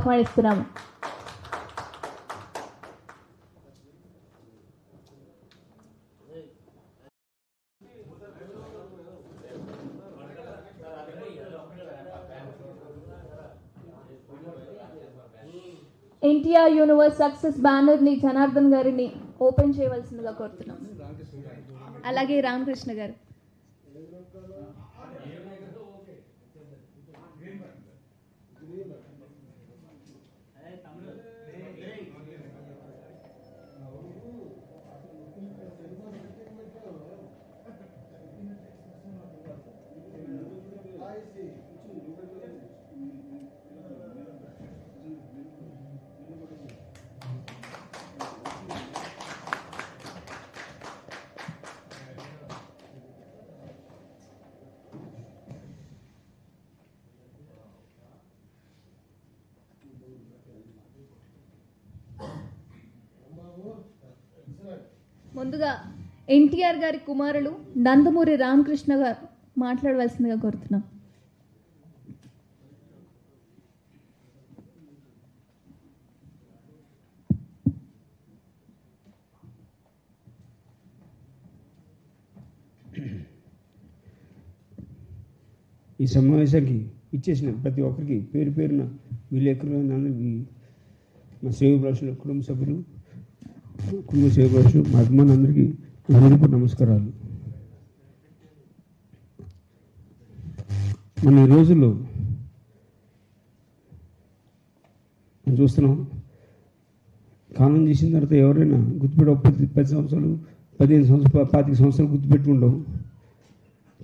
ఆహ్వానిస్తున్నాము. NTR universe success బ్యానర్ని Janardhan గారిని open చేయవలసిందిగా కోరుతున్నాం. అలాగే రామకృష్ణ గారు. ముందుగా ఎన్టీఆర్ గారి కుమారులు నందమూరి రామకృష్ణ గారు మాట్లాడవలసిందిగా కోరుతున్నాం. ఈ సమావేశానికి ఇచ్చేసిన ప్రతి ఒక్కరికి పేరు పేరున విలేకరులు, అందరికీ మా సేవభాషల కుటుంబ సభ్యులు, కుటుంబ సేవభాషలు, మా అభిమానులందరికీ హృదయపూర్వక నమస్కారాలు. మన ఈ రోజుల్లో మనం చూస్తున్నాం, కాలం చేసిన తర్వాత ఎవరైనా గుర్తుపెట్టి 10 సంవత్సరాలు, 15 సంవత్సరాలు, 25 సంవత్సరాలు గుర్తుపెట్టుకుంటాం.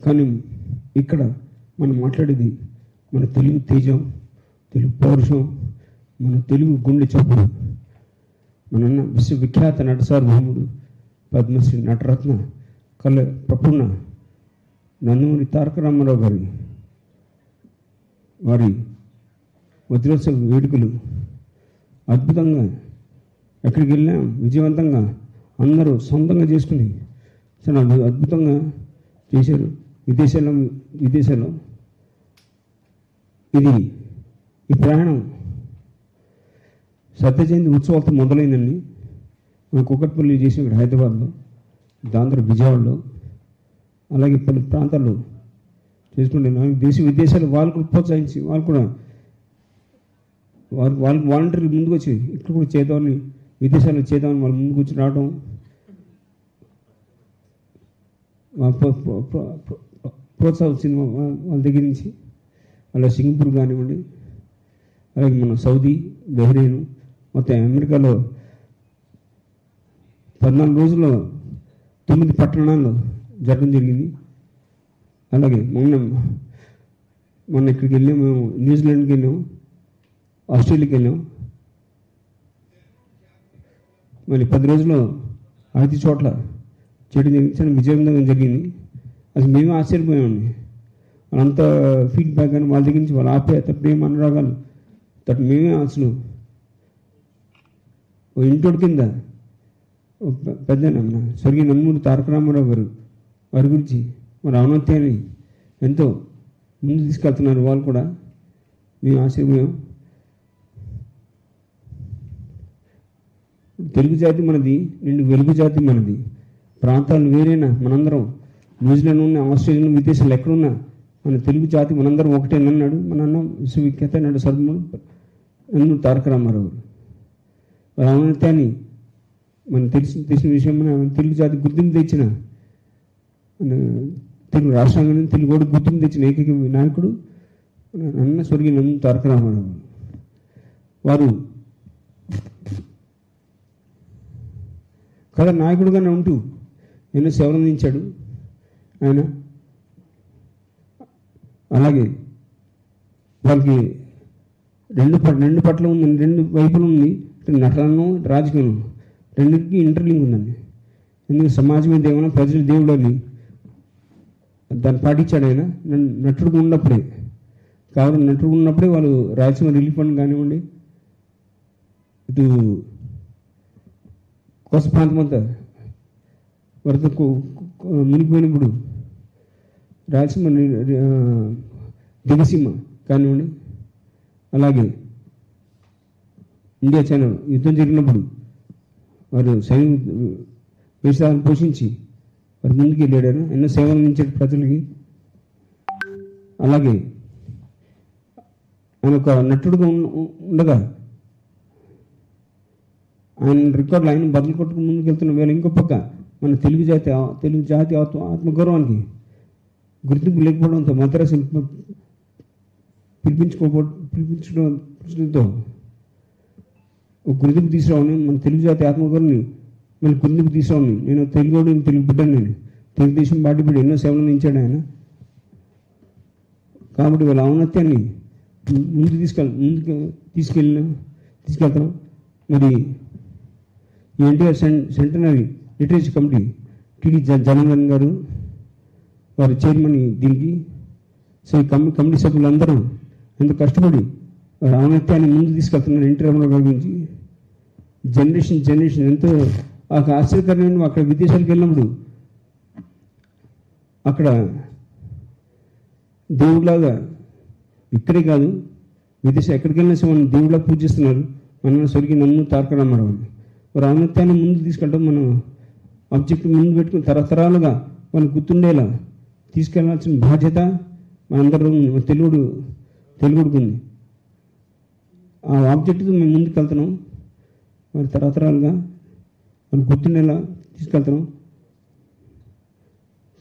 కానీ ఇక్కడ మనం మాట్లాడేది మన తెలుగు తేజం, తెలుగు పౌరుషం, మన తెలుగు గుండె చప్పుడు. మన విశ్వవిఖ్యాత నట సార్వభౌముడు, పద్మశ్రీ నటరత్న కళ్ళ ప్రపూర్ణ నందమూరి తారక రామారావు గారి వారి వజ్రోత్సవ వేడుకలు అద్భుతంగా ఎక్కడికి వెళ్ళినా విజయవంతంగా అందరూ సొంతంగా చేసుకుని చాలా అద్భుతంగా చేశారు. విదేశాల్లో ఈ ప్రయాణం సత్యజయంతి ఉత్సవాలతో మొదలైందండి. మన కుక్కట్పల్లి చేసిన ఇక్కడ హైదరాబాద్లో, దాంతో విజయవాడలో, అలాగే పలు ప్రాంతాల్లో చేసుకుంటే దేశ విదేశాలు వాళ్ళు కూడా ప్రోత్సహించి వాళ్ళు కూడా వాళ్ళకి వాలంటీర్లు ముందుకు వచ్చి ఇక్కడ కూడా చేద్దామని, విదేశాల్లో చేద్దామని వాళ్ళు ముందుకు వచ్చి రావడం, ప్రోత్సాహం వచ్చింది వాళ్ళ దగ్గర నుంచి. అలా సింగపూర్ కానివ్వండి, అలాగే మన సౌదీ, బహ్రెయిన్, మొత్తం అమెరికాలో 14 రోజుల్లో 9 పట్టణాల్లో జరగడం జరిగింది. అలాగే మొన్న ఇక్కడికి వెళ్ళాము, మేము న్యూజిలాండ్కి వెళ్ళాము, ఆస్ట్రేలియాకి వెళ్ళాము. మళ్ళీ 10 రోజుల్లో 5 చోట్ల చేయడం జరిగింది. చాలా విజయవంతంగా జరిగింది. అది మేమే ఆశ్చర్యపోయామండి. వాళ్ళంతా ఫీడ్బ్యాక్ కానీ వాళ్ళ దగ్గర నుంచి వాళ్ళ ఆప్యాయత, ప్రేమ, అనురాగాలు తట్ మేమే అసలు ఓ ఇంటోడి కింద పెద్ద స్వర్గీయ నందమూరి తారక రామారావు గారు వారి గురించి మరి ఔన్నత్యాన్ని ఎంతో ముందు తీసుకెళ్తున్నారు. వాళ్ళు కూడా మేము ఆశ్చర్యపోయాం. తెలుగు జాతి మనది, నిండు వెలుగు జాతి మనది. ప్రాంతాలు వేరైనా మనందరం న్యూజిలాండ్ ఉన్న, ఆస్ట్రేలియా, విదేశాలు ఎక్కడున్నా మన తెలుగు జాతి మనందరం ఒకటేనన్నాడు మన అన్న విశ్వవిఖ్యాత నట సార్వభౌముడు నందమూరి తారక రామారావు గారు. వారి ఔన్నత్యాన్ని మనం తెలిసిన విషయం, మన తెలుగు జాతి గుర్తింపు తెచ్చిన, మన తెలుగు రాష్ట్రాంగానే తెలుగు కూడా గుర్తింపు తెచ్చిన ఏకైక నాయకుడు అన్న స్వర్గీయ నందమూరి తారక రామారావు. వారు కథ నాయకుడుగానే ఉంటూ ఎన్నో సేవలు అందించాడు ఆయన. అలాగే వాళ్ళకి రెండు పట్ల ఉందండి, 2 వైపులు ఉంది. నటనను, రాజకీయం రెండింటికి ఇంటర్లింక్ ఉందండి. ఎందుకంటే సమాజమే దేవుడు, ప్రజల దేవుడు అని దాన్ని పాటించాడు ఆయన నటుడుగా ఉన్నప్పుడే. కాబట్టి నటుడు ఉన్నప్పుడే వాళ్ళు రాయలసీమ రిలీఫ్ ఫండ్ కానివ్వండి, ఇటు కోస్త ప్రాంతం అంతా వరదకు మునిగిపోయినప్పుడు రాయలసీమ, దిగసీమ కానివ్వండి, అలాగే ఇండియా చైనా యుద్ధం జరిగినప్పుడు వారు సైనిక వేషాలను పోషించి వారు ముందుకు వెళ్ళాడు. ఆయన ఎన్నో సేవలు అందించాడు ప్రజలకి. అలాగే ఆయన ఒక నటుడుగా ఉండగా ఆయన రికార్డులు ఆయన బదులు కొట్టుకు ముందుకు వెళ్తున్న వేళ ఇంకో పక్క మన తెలుగు జాతి ఆత్మగౌరవానికి గుర్తింపు లేకపోవడంతో మద్రాసు పిలిపించడంతో ఒక గుర్తింపు తీసుకురావని మన తెలుగు జాతి ఆత్మగౌరవాన్ని మళ్ళీ గుర్తింపు తీసుకురావని నేను తెలుగు బిడ్డాను. నేను తెలుగుదేశం పార్టీ బిడ్డ ఎన్నో సేవలు అందించాడు ఆయన. కాబట్టి వాళ్ళ ఔన్నత్యాన్ని ముందుకు తీసుకెళ్తాం. మరి NTR centenary literature committee TD Janardhan గారు వారి చైర్మన్ దీనికి. సో ఈ కమిటీ సభ్యులందరూ ఎంతో కష్టపడి వారి ఔన్నత్యాన్ని ముందుకు తీసుకెళ్తున్నారు. ఎన్టీ రామారావు గారి గురించి జనరేషన్ ఎంతో ఆశ్చర్యకరమైన. అక్కడ విదేశాలకు వెళ్ళినప్పుడు అక్కడ దేవుడిలాగా ఇక్కడే కాదు విదేశం ఎక్కడికి వెళ్ళినా సరే మనం దేవుడిలా పూజిస్తున్నారు. మన స్వర్గీయ నందమూరి తారక రామారావు వారి ఔన్నత్యాన్ని ముందుకు తీసుకెళ్ళడం మనం ఆబ్జెక్ట్ ముందు పెట్టుకుని తరతరాలుగా మనం గుర్తుండేలా తీసుకెళ్లాల్సిన బాధ్యత మనందరూ తెలుగుడికి ఉంది. ఆ ఆబ్జెక్ట్తో మేము ముందుకు వెళ్తున్నాం. మరి తరతరాలుగా మనం గుర్తుండేలా తీసుకెళ్తున్నాం.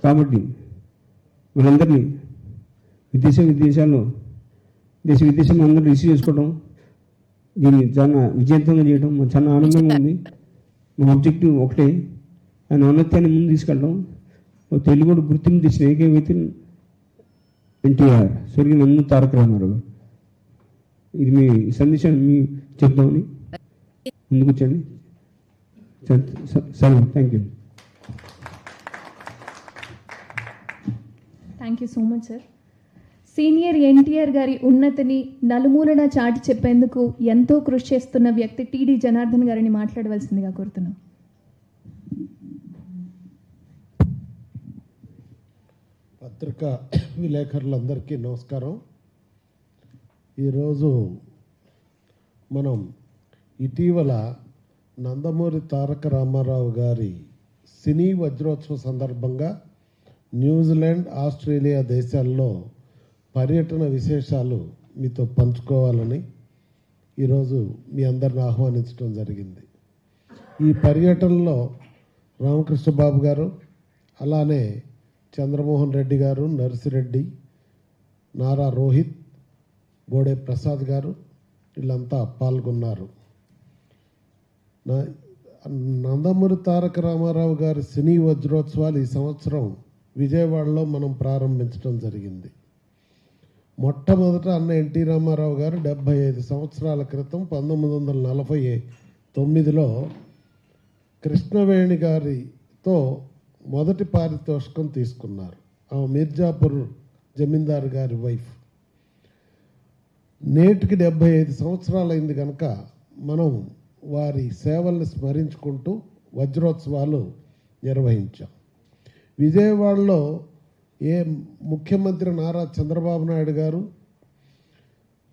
కాబట్టి మనందరినీ విదేశాల్లో అందరూ రిసీవ్ చేసుకోవడం, దీన్ని చాలా విజయవంతంగా చేయడం మాకు చాలా ఆనందంగా ఉంది. మా ఆబ్జెక్టివ్ ఒకటే, ఆయన ఔన్నత్యాన్ని ముందు తీసుకెళ్ళడం. తెలుగు గుర్తింపు తెచ్చిన ఏకైక వ్యక్తి ఎన్టీఆర్, స్వర్గీయ నందమూరి తారక రామారావు. ఇది మీ సందేశాన్ని మీ చెప్తామని ముందుకు వచ్చండి. సరే, thank you. Thank you so much sir. Senior NTR గారి ఉన్నతిని నలుమూలన చాటి చెప్పేందుకు ఎంతో కృషి చేస్తున్న వ్యక్తి టీడీ జనార్దన్ గారిని మాట్లాడవలసిందిగా కోరుతున్నాం. పత్రికా విలేకరులందరికీ నమస్కారం. ఈరోజు మనం ఇటీవల నందమూరి తారక రామారావు గారి సినీ వజ్రోత్సవ సందర్భంగా న్యూజిలాండ్, ఆస్ట్రేలియా దేశాల్లో పర్యటన విశేషాలు మీతో పంచుకోవాలని ఈరోజు మీ అందరిని ఆహ్వానించడం జరిగింది. ఈ పర్యటనలో రామకృష్ణ బాబు గారు, అలానే చంద్రమోహన్ రెడ్డి గారు, నర్సిరెడ్డి, నారా రోహిత్, బోడే ప్రసాద్ గారు వీళ్ళంతా పాల్గొన్నారు. నందమూరి తారక రామారావు గారి సినీ వజ్రోత్సవాలు ఈ సంవత్సరం విజయవాడలో మనం ప్రారంభించడం జరిగింది. మొట్టమొదట అన్న ఎన్టీ రామారావు గారు 75 సంవత్సరాల క్రితం 1949లో కృష్ణవేణి గారితో మొదటి పారితోషికం తీసుకున్నారు. ఆమె మిర్జాపూర్ జమీందారు గారి వైఫ్. నేటికి 75 సంవత్సరాలైంది కనుక మనం వారి సేవల్ని స్మరించుకుంటూ వజ్రోత్సవాలు నిర్వహించాం. విజయవాడలో ముఖ్యమంత్రి నారా చంద్రబాబు నాయుడు గారు,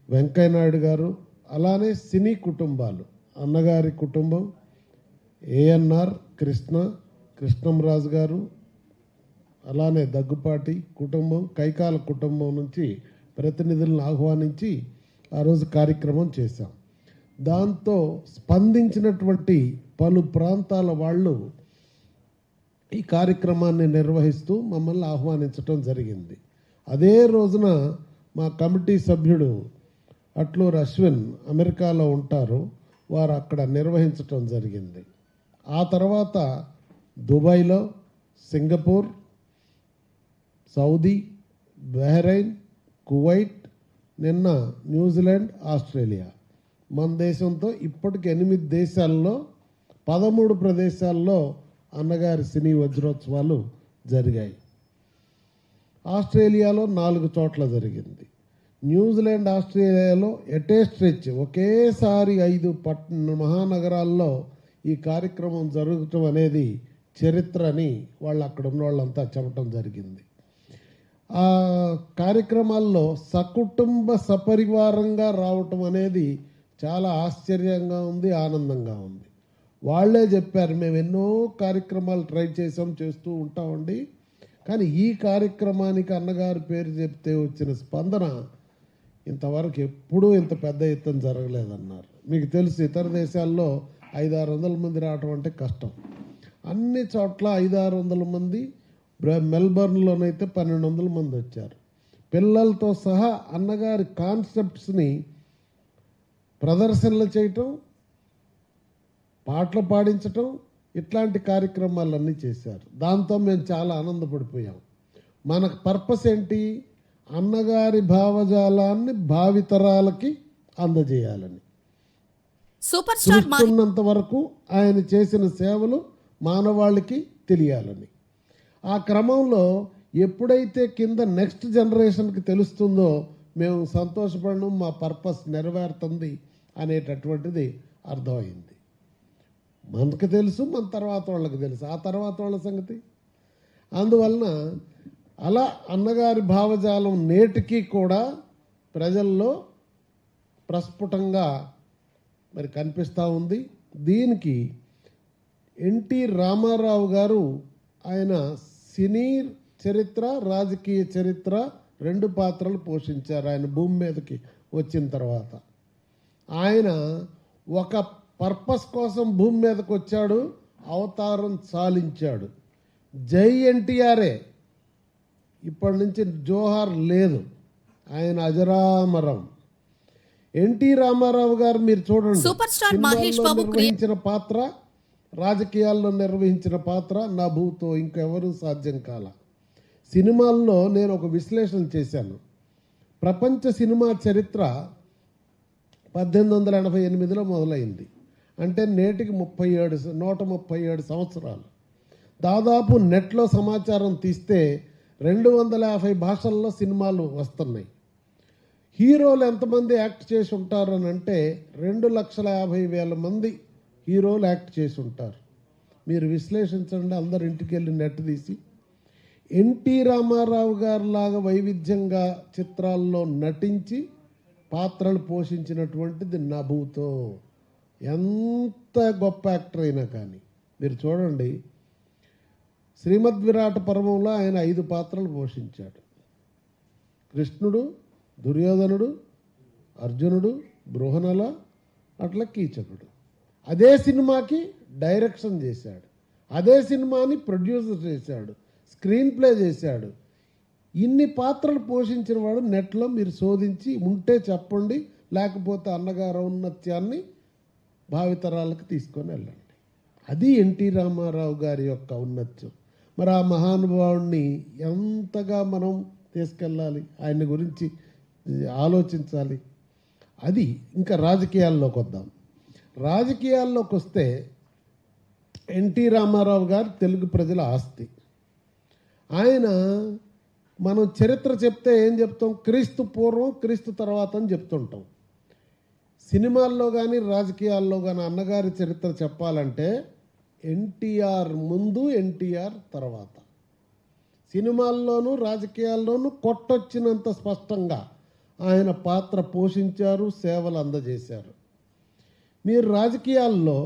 వెంకయ్యనాయుడు గారు, అలానే సినీ కుటుంబాలు, అన్నగారి కుటుంబం, ఏఎన్ఆర్, కృష్ణంరాజు గారు, అలానే దగ్గుపాటి కుటుంబం, కైకాల కుటుంబం నుంచి ప్రతినిధులను ఆహ్వానించి ఆ రోజు కార్యక్రమం చేశాం. దాంతో స్పందించినటువంటి పలు ప్రాంతాల వాళ్ళు ఈ కార్యక్రమాన్ని నిర్వహిస్తూ మమ్మల్ని ఆహ్వానించడం జరిగింది. అదే రోజున మా కమిటీ సభ్యుడు అట్లూరు అశ్విన్ అమెరికాలో ఉంటారు, వారు అక్కడ నిర్వహించటం జరిగింది. ఆ తర్వాత దుబాయ్లో, సింగపూర్, సౌదీ, బహ్రెయిన్, కువైట్, నిన్న న్యూజిలాండ్, ఆస్ట్రేలియా. మన దేశంతో ఇప్పటికి 8 దేశాల్లో 13 ప్రదేశాల్లో అన్నగారి సినీ వజ్రోత్సవాలు జరిగాయి. ఆస్ట్రేలియాలో 4 చోట్ల జరిగింది. న్యూజిలాండ్, ఆస్ట్రేలియాలో ఎటే స్ట్రెచ్ ఒకేసారి 5 మహానగరాల్లో ఈ కార్యక్రమం జరగటం అనేది చరిత్ర అని వాళ్ళు అక్కడ ఉన్న వాళ్ళంతా చెప్పటం జరిగింది. ఆ కార్యక్రమాల్లో సకుటుంబ సపరివారంగా రావటం అనేది చాలా ఆశ్చర్యంగా ఉంది, ఆనందంగా ఉంది. వాళ్ళే చెప్పారు, మేము ఎన్నో కార్యక్రమాలు ట్రై చేస్తూ ఉంటామండి, కానీ ఈ కార్యక్రమానికి అన్నగారి పేరు చెప్తే వచ్చిన స్పందన ఇంతవరకు ఎప్పుడూ ఇంత పెద్ద ఎత్తున జరగలేదన్నారు. మీకు తెలుసు, ఇతర దేశాల్లో 500-600 మంది రావటం అంటే కష్టం. అన్ని చోట్ల 500-600 మంది, మెల్బర్న్లోనైతే 1200 మంది వచ్చారు. పిల్లలతో సహా అన్నగారి కాన్సెప్ట్స్ని ప్రదర్శనలు చేయటం, పాటలు పాడించటం, ఇట్లాంటి కార్యక్రమాలన్నీ చేశారు. దాంతో మేము చాలా ఆనందపడిపోయాం. మన పర్పస్ ఏంటి? అన్నగారి భావజాలాన్ని భావితరాలకి అందజేయాలని. సూపర్ స్టార్ చూస్తున్నంత వరకు ఆయన చేసిన సేవలు మానవాళికి తెలియాలని. ఆ క్రమంలో ఎప్పుడైతే కింద నెక్స్ట్ జనరేషన్కి తెలుస్తుందో మేము సంతోషపడడం, మా పర్పస్ నెరవేరుతుంది అనేటటువంటిది అర్థమైంది. మనకు తెలుసు, మన తర్వాత వాళ్ళకి తెలుసు, ఆ తర్వాత వాళ్ళ సంగతి. అందువలన అలా అన్నగారి భావజాలం నేటికి కూడా ప్రజల్లో ప్రస్ఫుటంగా మరి కనిపిస్తూ ఉంది. దీనికి ఎన్టీ రామారావు గారు ఆయన సినీ చరిత్ర, రాజకీయ చరిత్ర 2 పాత్రలు పోషించారు. ఆయన భూమి మీదకి వచ్చిన తర్వాత ఆయన ఒక పర్పస్ కోసం భూమి మీదకి వచ్చాడు, అవతారం చాలించాడు. జై ఎన్టీఆర్ఏ, ఇప్పటి నుంచి జోహార్ లేదు, ఆయన అజరామరం. ఎన్టీ రామారావు గారు మీరు చూడండి, సూపర్ స్టార్ మహేష్ బాబు నిర్వహించిన పాత్ర, రాజకీయాల్లో నిర్వహించిన పాత్ర నా భూతో ఇంకెవరూ సాధ్యం కాల. సినిమాల్లో నేను ఒక విశ్లేషణ చేశాను. ప్రపంచ సినిమా చరిత్ర 1888లో మొదలైంది. అంటే నేటికి 137 సంవత్సరాలు. దాదాపు నెట్లో సమాచారం తీస్తే 250 భాషల్లో సినిమాలు వస్తున్నాయి. హీరోలు ఎంతమంది యాక్ట్ చేసి ఉంటారు అని అంటే 2,50,000 మంది హీరోలు యాక్ట్ చేసి ఉంటారు. మీరు విశ్లేషించండి, అందరు ఇంటికి వెళ్ళి నెట్ తీసి. ఎన్టీ రామారావు గారు లాగా వైవిధ్యంగా చిత్రాల్లో నటించి పాత్రలు పోషించినటువంటిది నభూతో. ఎంత గొప్ప యాక్టర్ అయినా కానీ మీరు చూడండి, శ్రీమద్ విరాట పర్వంలో ఆయన 5 పాత్రలు పోషించాడు. కృష్ణుడు, దుర్యోధనుడు, అర్జునుడు, బృహనల, అట్లా కీచకుడు. అదే సినిమాకి డైరెక్షన్ చేశాడు, అదే సినిమాని ప్రొడ్యూసర్ చేశాడు, స్క్రీన్ ప్లే చేశాడు. ఇన్ని పాత్రలు పోషించిన వాడు నెట్లో మీరు శోధించి ఉంటే చెప్పండి, లేకపోతే అన్నగారు ఔన్నత్యాన్ని భావితరాలకు తీసుకొని వెళ్ళండి. అది ఎన్టీ రామారావు గారి యొక్క ఔన్నత్యం. మరి ఆ మహానుభావుడిని ఎంతగా మనం తీసుకెళ్ళాలి, ఆయన గురించి ఆలోచించాలి. అది ఇంకా రాజకీయాల్లోకి వద్దాం. రాజకీయాల్లోకి వస్తే ఎన్టీ రామారావు గారు తెలుగు ప్రజల ఆస్తి. ఆయన మనం చరిత్ర చెప్తే ఏం చెప్తాం? క్రీస్తు పూర్వం, క్రీస్తు తర్వాత అని చెప్తుంటాం. సినిమాల్లో కానీ రాజకీయాల్లో కానీ అన్నగారి చరిత్ర చెప్పాలంటే ఎన్టీఆర్ ముందు, ఎన్టీఆర్ తర్వాత. సినిమాల్లోనూ రాజకీయాల్లోనూ కొట్టొచ్చినంత స్పష్టంగా ఆయన పాత్ర పోషించారు, సేవలు అందజేశారు. మీరు రాజకీయాల్లో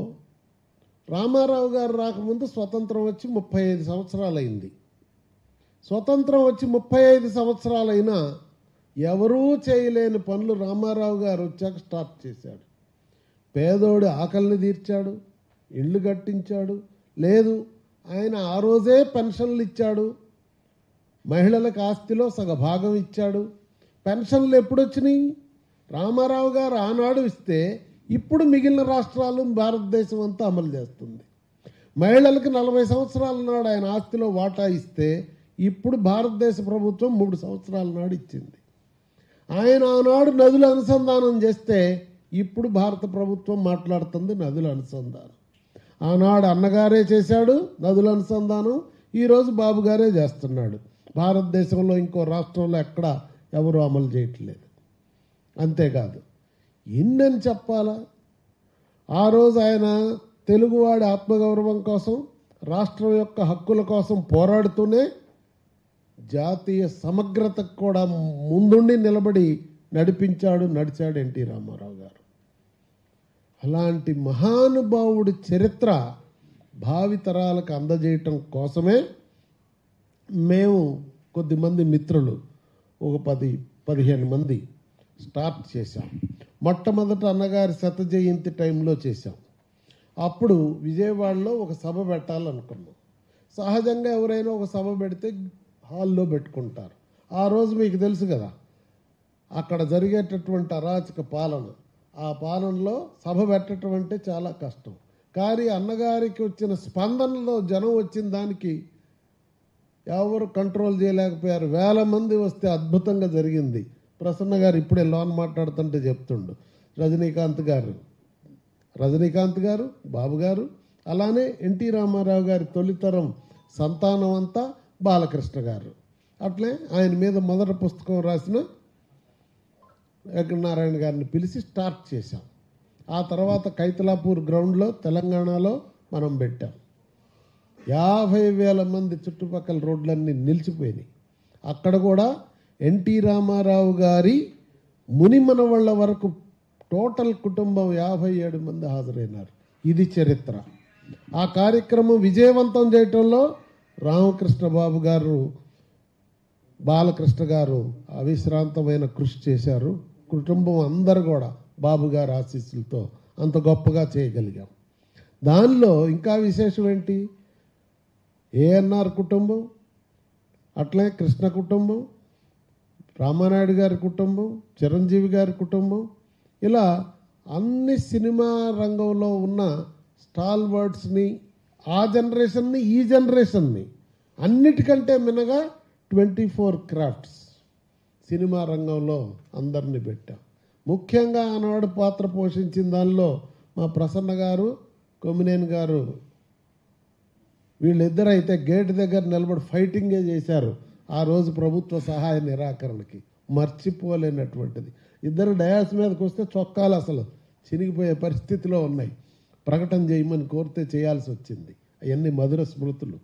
రామారావు గారు రాకముందు స్వతంత్రం వచ్చి 35 సంవత్సరాలైంది. స్వతంత్రం వచ్చి 35 సంవత్సరాలైనా ఎవరూ చేయలేని పనులు రామారావు గారు వచ్చాక స్టార్ట్ చేశాడు. పేదోడి ఆకలిని తీర్చాడు, ఇళ్ళు కట్టించాడు. లేదు, ఆయన ఆ రోజే పెన్షన్లు ఇచ్చాడు, మహిళలకు ఆస్తిలో సగభాగం ఇచ్చాడు. పెన్షన్లు ఎప్పుడు వచ్చినాయి? రామారావు గారు ఆనాడు ఇస్తే ఇప్పుడు మిగిలిన రాష్ట్రాలు, భారతదేశం అంతా అమలు చేస్తుంది. మహిళలకు 40 సంవత్సరాల నాడు ఆయన ఆస్తిలో వాటా ఇస్తే ఇప్పుడు భారతదేశ ప్రభుత్వం 3 సంవత్సరాల నాడు ఇచ్చింది. ఆయన ఆనాడు నదుల అనుసంధానం చేస్తే ఇప్పుడు భారత ప్రభుత్వం మాట్లాడుతుంది నదుల అనుసంధానం. ఆనాడు అన్నగారే చేశాడు నదుల అనుసంధానం, ఈరోజు బాబు గారే చేస్తున్నాడు. భారతదేశంలో ఇంకో రాష్ట్రంలో ఎక్కడ ఎవరు అమలు చేయట్లేదు. అంతేకాదు, ఎన్నని చెప్పాలా? ఆ రోజు ఆయన తెలుగువాడి ఆత్మగౌరవం కోసం, రాష్ట్రం యొక్క హక్కుల కోసం పోరాడుతూనే జాతీయ సమగ్రతకు కూడా ముందుండి నిలబడి నడిచాడు ఎన్టీ రామారావు గారు. అలాంటి మహానుభావుడి చరిత్ర భావితరాలకు అందజేయటం కోసమే మేము కొద్దిమంది మిత్రులు ఒక 10-15 మంది స్టార్ట్ చేశాం. మొట్టమొదట అన్నగారి శత జయంతి టైంలో చేశాం. అప్పుడు విజయవాడలో ఒక సభ పెట్టాలనుకున్నాం. సహజంగా ఎవరైనా ఒక సభ పెడితే హాల్లో పెట్టుకుంటారు. ఆ రోజు మీకు తెలుసు కదా, అక్కడ జరిగేటటువంటి అరాచక పాలన, ఆ పాలనలో సభ పెట్టడం అంటే చాలా కష్టం. కానీ అన్నగారికి వచ్చిన స్పందనలో జనం వచ్చిన దానికి ఎవరు కంట్రోల్ చేయలేకపోయారు. 1000 మంది వస్తే అద్భుతంగా జరిగింది. ప్రసన్న గారు ఇప్పుడే లోన్ మాట్లాడుతుంటే చెప్తుండు. రజనీకాంత్ గారు, బాబు గారు, అలానే ఎన్టీ రామారావు గారి తొలితరం సంతానం అంతా బాలకృష్ణ గారు. అట్లే ఆయన మీద మొదటి పుస్తకం రాసిన వెంకటనారాయణ గారిని పిలిచి స్టార్ట్ చేశాం. ఆ తర్వాత కైతలాపూర్ గ్రౌండ్లో తెలంగాణలో మనం పెట్టాం. 50,000 మంది చుట్టుపక్కల రోడ్లన్నీ నిలిచిపోయినాయి. అక్కడ కూడా ఎన్టీ రామారావు గారి మునిమనవళ్ళ వరకు టోటల్ కుటుంబం 57 మంది హాజరైనారు. ఇది చరిత్ర. ఆ కార్యక్రమం విజయవంతం చేయటంలో రామకృష్ణ బాబు గారు, బాలకృష్ణ గారు అవిశ్రాంతమైన కృషి చేశారు. కుటుంబం అందరూ కూడా బాబు గారి ఆశీస్సులతో అంత గొప్పగా చేయగలిగాం. దానిలో ఇంకా విశేషం ఏంటి, ఏఎన్ఆర్ కుటుంబం, అట్లే కృష్ణ కుటుంబం, రామానాయుడు గారి కుటుంబం, చిరంజీవి గారి కుటుంబం, ఇలా అన్ని సినిమా రంగంలో ఉన్న స్టాల్ వర్డ్స్ని, ఆ జనరేషన్ని, ఈ జనరేషన్ని అన్నిటికంటే మినగా 24 క్రాఫ్ట్స్ సినిమా రంగంలో అందరినీ పెట్టాం. ముఖ్యంగా ఆనాడు పాత్ర పోషించిన దానిలో మా ప్రసన్న గారు, కొమ్మినేని గారు, వీళ్ళిద్దరు అయితే గేట్ దగ్గర నిలబడి ఫైటింగే చేశారు ఆ రోజు ప్రభుత్వ సహాయ నిరాకరణకి. మర్చిపోలేనటువంటిది. ఇద్దరు డయాస్ మీదకి వస్తే చొక్కాలు అసలు చినిగిపోయే పరిస్థితిలో ఉన్నాయి. ప్రకటన చేయమని కోరితే చేయాల్సి వచ్చింది. అవన్నీ మధుర స్మృతులు.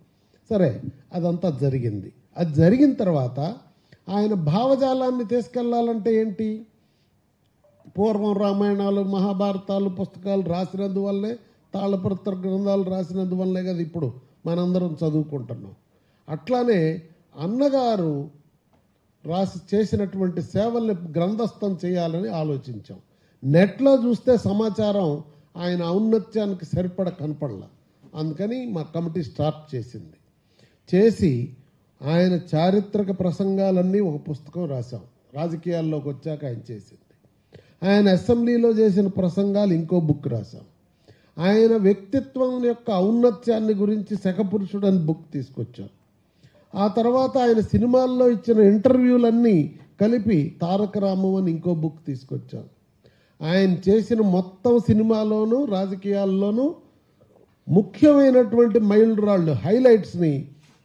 సరే, అదంతా జరిగింది. అది జరిగిన తర్వాత ఆయన భావజాలాన్ని తీసుకెళ్లాలంటే ఏంటి, పూర్వం రామాయణాలు, మహాభారతాలు పుస్తకాలు రాసినందువల్లే, తాళపత్ర గ్రంథాలు రాసినందువల్లే కదా ఇప్పుడు మనందరం చదువుకుంటున్నాం. అట్లానే అన్నగారు చేసినటువంటి సేవల్ని గ్రంథస్థం చేయాలని ఆలోచించాం. నెట్లో చూస్తే సమాచారం ఆయన ఔన్నత్యానికి సరిపడ కనపడలా. అందుకని మా కమిటీ స్టార్ట్ చేసి ఆయన చారిత్రక ప్రసంగాలన్నీ ఒక పుస్తకం రాశాం. రాజకీయాల్లోకి వచ్చాక ఆయన చేసింది. ఆయన అసెంబ్లీలో చేసిన ప్రసంగాలు ఇంకో బుక్ రాశాం. ఆయన వ్యక్తిత్వం యొక్క ఔన్నత్యాన్ని గురించి శకపురుషుడు అని బుక్ తీసుకొచ్చాం. ఆ తర్వాత ఆయన సినిమాల్లో ఇచ్చిన ఇంటర్వ్యూలన్నీ కలిపి తారక రామం అని ఇంకో బుక్ తీసుకొచ్చాం. ఆయన చేసిన మొత్తం సినిమాలోనూ రాజకీయాల్లోనూ ముఖ్యమైనటువంటి మైలురాళ్ళు, హైలైట్స్ని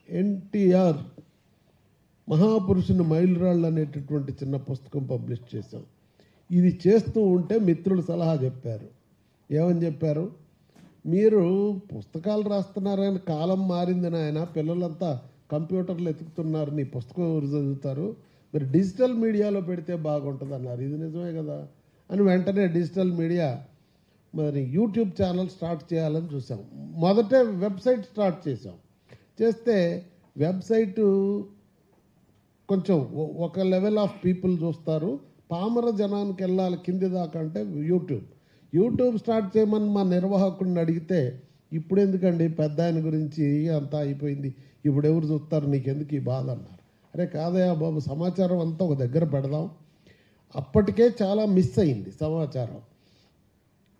ఎన్టీఆర్ మహాపురుషుని మైలురాళ్ళు అనేటటువంటి చిన్న పుస్తకం పబ్లిష్ చేశాం. ఇది చేస్తూ ఉంటే మిత్రులు సలహా చెప్పారు. ఏమని చెప్పారు, మీరు పుస్తకాలు రాస్తున్నారని కాలం మారింది నాయన, పిల్లలంతా కంప్యూటర్లు ఎతుకుతున్నారు, నీ పుస్తకం ఎవరు చదువుతారు, మీరు డిజిటల్ మీడియాలో పెడితే బాగుంటుంది అన్నారు. ఇది నిజమే కదా అని వెంటనే డిజిటల్ మీడియా మరి యూట్యూబ్ ఛానల్ స్టార్ట్ చేయాలని చూసాం. మొదటే వెబ్సైట్ స్టార్ట్ చేస్తే వెబ్సైటు కొంచెం ఒక లెవెల్ ఆఫ్ పీపుల్ చూస్తారు, పామర జనానికి వెళ్ళాలి కింది దాకా అంటే యూట్యూబ్ స్టార్ట్ చేయమని మా నిర్వాహకుడిని అడిగితే, ఇప్పుడు ఎందుకండి పెద్ద ఆయన గురించి అంతా అయిపోయింది, ఇప్పుడు ఎవరు చూస్తారు, నీకెందుకు ఈ బాధ అన్నారు. అరే కాదయా బాబు, సమాచారం అంతా ఒక దగ్గర పెడదాం. అప్పటికే చాలా మిస్ అయింది సమాచారం.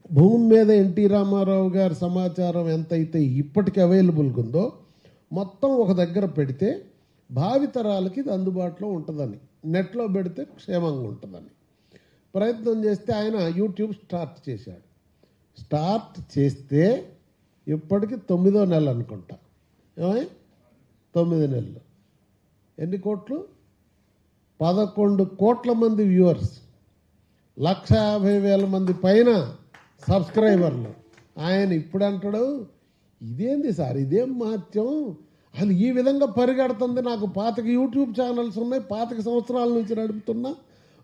భూమి మీద ఎన్టీ రామారావు గారి సమాచారం ఎంతైతే ఇప్పటికీ అవైలబుల్గా ఉందో మొత్తం ఒక దగ్గర పెడితే భావితరాలకి ఇది అందుబాటులో ఉంటుందని, నెట్లో పెడితే క్షేమంగా ఉంటుందని ప్రయత్నం చేస్తే ఆయన యూట్యూబ్ స్టార్ట్ చేశాడు. స్టార్ట్ చేస్తే ఇప్పటికి 9వ నెల అనుకుంటా, 9 నెలలు. ఎన్ని కోట్లు? 11 కోట్ల మంది వ్యూవర్స్, 150,000 మంది పైన సబ్స్క్రైబర్లు. ఆయన ఇప్పుడు అంటాడు, ఇదేంది సార్, ఇదేం మహత్యం, అసలు ఈ విధంగా పరిగెడుతుంది, నాకు 25 యూట్యూబ్ ఛానల్స్ ఉన్నాయి, 25 సంవత్సరాల నుంచి నడుపుతున్నా,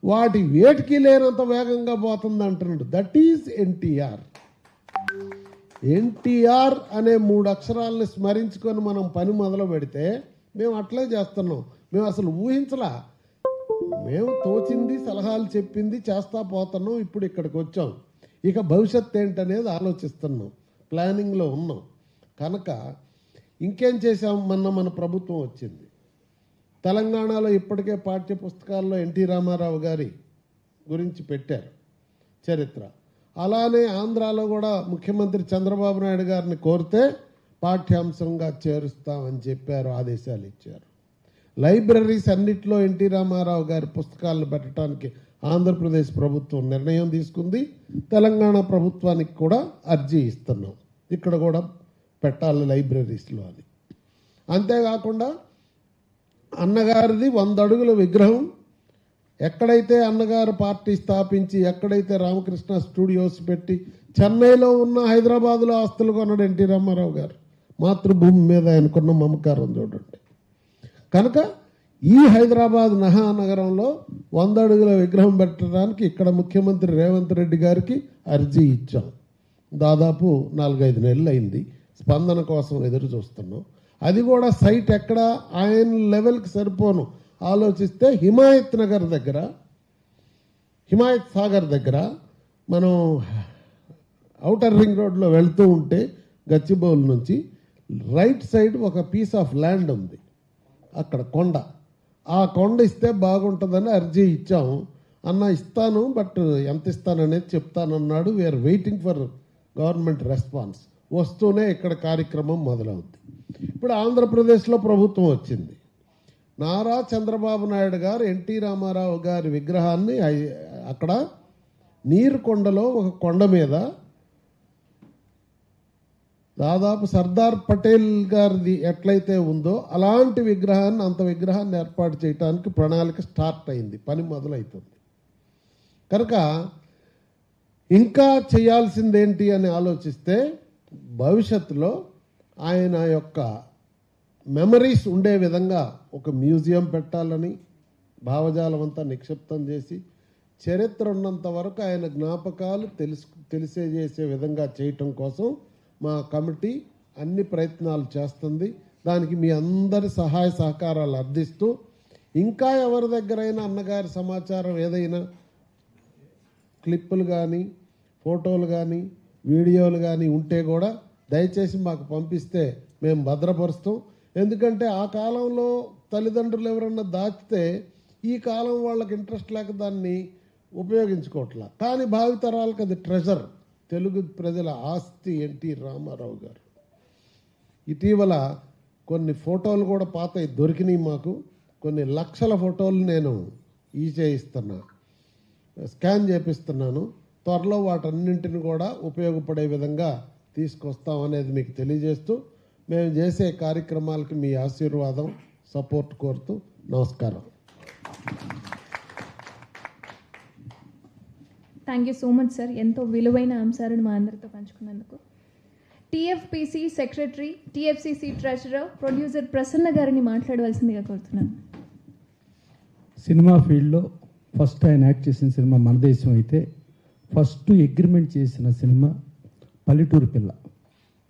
వాటి వేటికి లేనంత వేగంగా పోతుంది అంటున్నాడు. That is NTR. ఎన్టీఆర్ అనే 3 అక్షరాలను స్మరించుకొని మనం పని మొదలు పెడితే మేము అట్లే చేస్తున్నాం. మేము అసలు ఊహించలా. మేము తోచింది, సలహాలు చెప్పింది చేస్తా పోతున్నాం. ఇప్పుడు ఇక్కడికి వచ్చాం. ఇక భవిష్యత్తు ఏంటనేది ఆలోచిస్తున్నాం, ప్లానింగ్లో ఉన్నాం. కనుక ఇంకేం చేసాం? మన ప్రభుత్వం వచ్చింది. తెలంగాణలో ఇప్పటికే పాఠ్య పుస్తకాల్లో ఎన్టీ రామారావు గారి గురించి పెట్టారు చరిత్ర. అలానే ఆంధ్రాలో కూడా ముఖ్యమంత్రి చంద్రబాబు నాయుడు గారిని కోరితే పాఠ్యాంశంగా చేరుస్తామని చెప్పారు, ఆదేశాలు ఇచ్చారు. లైబ్రరీస్ అన్నిట్లో ఎన్టీ రామారావు గారి పుస్తకాలను పెట్టడానికి ఆంధ్రప్రదేశ్ ప్రభుత్వం నిర్ణయం తీసుకుంది. తెలంగాణ ప్రభుత్వానికి కూడా అర్జీ ఇస్తున్నాం, ఇక్కడ కూడా పెట్టాలి లైబ్రరీస్లో అని. అంతేకాకుండా అన్నగారిది 100 అడుగుల విగ్రహం ఎక్కడైతే అన్నగారు పార్టీ స్థాపించి, ఎక్కడైతే రామకృష్ణ స్టూడియోస్ పెట్టి, చెన్నైలో ఉన్న హైదరాబాద్లో ఆస్తులు కొన్నాడు ఎన్టీ రామారావు గారు. మాతృభూమి మీద ఆయనకున్న మమకారం చూడండి. కనుక ఈ హైదరాబాద్ మహానగరంలో 100 అడుగుల విగ్రహం పెట్టడానికి ఇక్కడ ముఖ్యమంత్రి రేవంత్ రెడ్డి గారికి అర్జీ ఇచ్చాం. దాదాపు 4-5 నెలలు అయింది. స్పందన కోసం ఎదురు చూస్తున్నాం. అది కూడా సైట్ ఎక్కడ ఆయన లెవెల్కి సరిపోను ఆలోచిస్తే హిమాయత్ సాగర్ దగ్గర మనం ఔటర్ రింగ్ రోడ్లో వెళ్తూ ఉంటే గచ్చిబౌల్ నుంచి రైట్ సైడ్ ఒక పీస్ ఆఫ్ ల్యాండ్ ఉంది, అక్కడ కొండ. ఆ కొండ ఇస్తే బాగుంటుందని అర్జీ ఇచ్చాం. అన్న ఇస్తాను, బట్ ఎంత ఇస్తాననేది చెప్తానన్నాడు. We are waiting for government response. వస్తూనే ఇక్కడ కార్యక్రమం మొదలవుద్ది. ఇప్పుడు ఆంధ్రప్రదేశ్లో ప్రభుత్వం వచ్చింది. నారా చంద్రబాబు నాయుడు గారు ఎన్టీ రామారావు గారి విగ్రహాన్ని అక్కడ నీరుకొండలో ఒక కొండ మీద దాదాపు సర్దార్ పటేల్ గారిది ఎట్లయితే ఉందో అలాంటి విగ్రహాన్ని, అంత విగ్రహాన్ని ఏర్పాటు చేయడానికి ప్రణాళిక స్టార్ట్ అయింది, పని మొదలవుతుంది. కనుక ఇంకా చేయాల్సిందేంటి అని ఆలోచిస్తే భవిష్యత్తులో ఆయన యొక్క మెమరీస్ ఉండే విధంగా ఒక మ్యూజియం పెట్టాలని భావజాలం అంతా నిక్షిప్తం చేసి, చరిత్ర ఉన్నంత వరకు ఆయన జ్ఞాపకాలు తెలిసేజేసే విధంగా చేయటం కోసం మా కమిటీ అన్ని ప్రయత్నాలు చేస్తుంది. దానికి మీ అందరి సహాయ సహకారాలు అర్థిస్తూ, ఇంకా ఎవరి దగ్గరైనా అన్నగారి సమాచారం ఏదైనా క్లిప్పులు కానీ, ఫోటోలు కానీ, వీడియోలు కానీ ఉంటే కూడా దయచేసి మాకు పంపిస్తే మేము భద్రపరుస్తాం. ఎందుకంటే ఆ కాలంలో తల్లిదండ్రులు ఎవరన్నా దాచితే ఈ కాలం వాళ్ళకి ఇంట్రెస్ట్ లేక దాన్ని ఉపయోగించుకోవట్లా. కానీ భావితరాలకు అది ట్రెజర్, తెలుగు ప్రజల ఆస్తి ఎన్టీ రామారావు గారు. ఇటీవల కొన్ని ఫోటోలు కూడా పాతవి దొరికినాయి మాకు. కొన్ని లక్షల ఫోటోలు నేను చేయిస్తున్నా, స్కాన్ చేపిస్తున్నాను. త్వరలో వాటన్నింటిని కూడా ఉపయోగపడే విధంగా తీసుకొస్తాం అనేది మీకు తెలియజేస్తూ, మేము చేసే కార్యక్రమాలకి మీ ఆశీర్వాదం, సపోర్ట్ కోరుతూ నమస్కారం. Thank you so much sir, ఎంతో విలువైన అంశాలను మా అందరితో పంచుకున్నందుకు. TFPC secretary, TFCC treasurer, producer Prasanna గారిని మాట్లాడవలసిందిగా కోరుతున్నాను. సినిమా ఫీల్డ్లో ఫస్ట్ ఆయన యాక్ట్ చేసిన సినిమా మన దేశం అయితే, ఫస్ట్ అగ్రిమెంట్ చేసిన సినిమా పల్లెటూరు పిల్ల,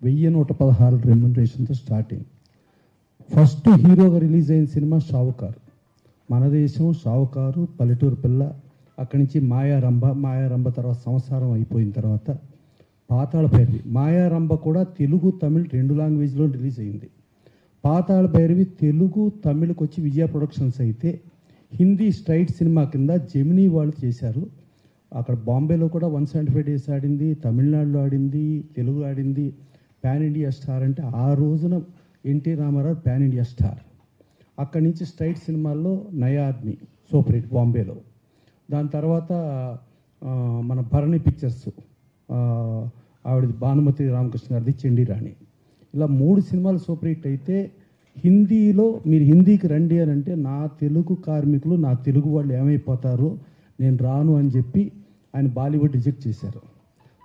1116 రెమ్యునరేషన్తో స్టార్టింగ్. ఫస్ట్ హీరోగా రిలీజ్ అయిన సినిమా షావుకారు, మన దేశం, షావుకారు, పల్లెటూరు పిల్ల. అక్కడి నుంచి మాయారంభ తర్వాత సంసారం అయిపోయిన తర్వాత పాతాళ భైరవి. మాయారంభ కూడా తెలుగు, తమిళ్ 2 లాంగ్వేజ్లో రిలీజ్ అయింది. పాతాళ భైరవి తెలుగు, తమిళకి వచ్చి విజయ ప్రొడక్షన్స్ అయితే, హిందీ స్ట్రైట్ సినిమా కింద జెమినీ వాళ్ళు చేశారు. అక్కడ బాంబేలో కూడా 175 డేస్ ఆడింది, తమిళనాడులో ఆడింది, తెలుగు ఆడింది. పాన్ ఇండియా స్టార్ అంటే ఆ రోజున NT Rama Rao pan India star. అక్కడి నుంచి స్ట్రైట్ సినిమాల్లో నయా ఆద్మీ సూపర్ హిట్ బాంబేలో. దాని తర్వాత మన భరణి పిక్చర్స్, ఆవిడది భానుమతి రామకృష్ణ గారిది చండీరాణి. ఇలా 3 సినిమాలు సూపర్ హిట్ అయితే, హిందీలో మీరు హిందీకి రండి అని అంటే నా తెలుగు కార్మికులు, నా తెలుగు వాళ్ళు ఏమైపోతారో, నేను రాను అని చెప్పి ఆయన బాలీవుడ్ రిజెక్ట్ చేశారు.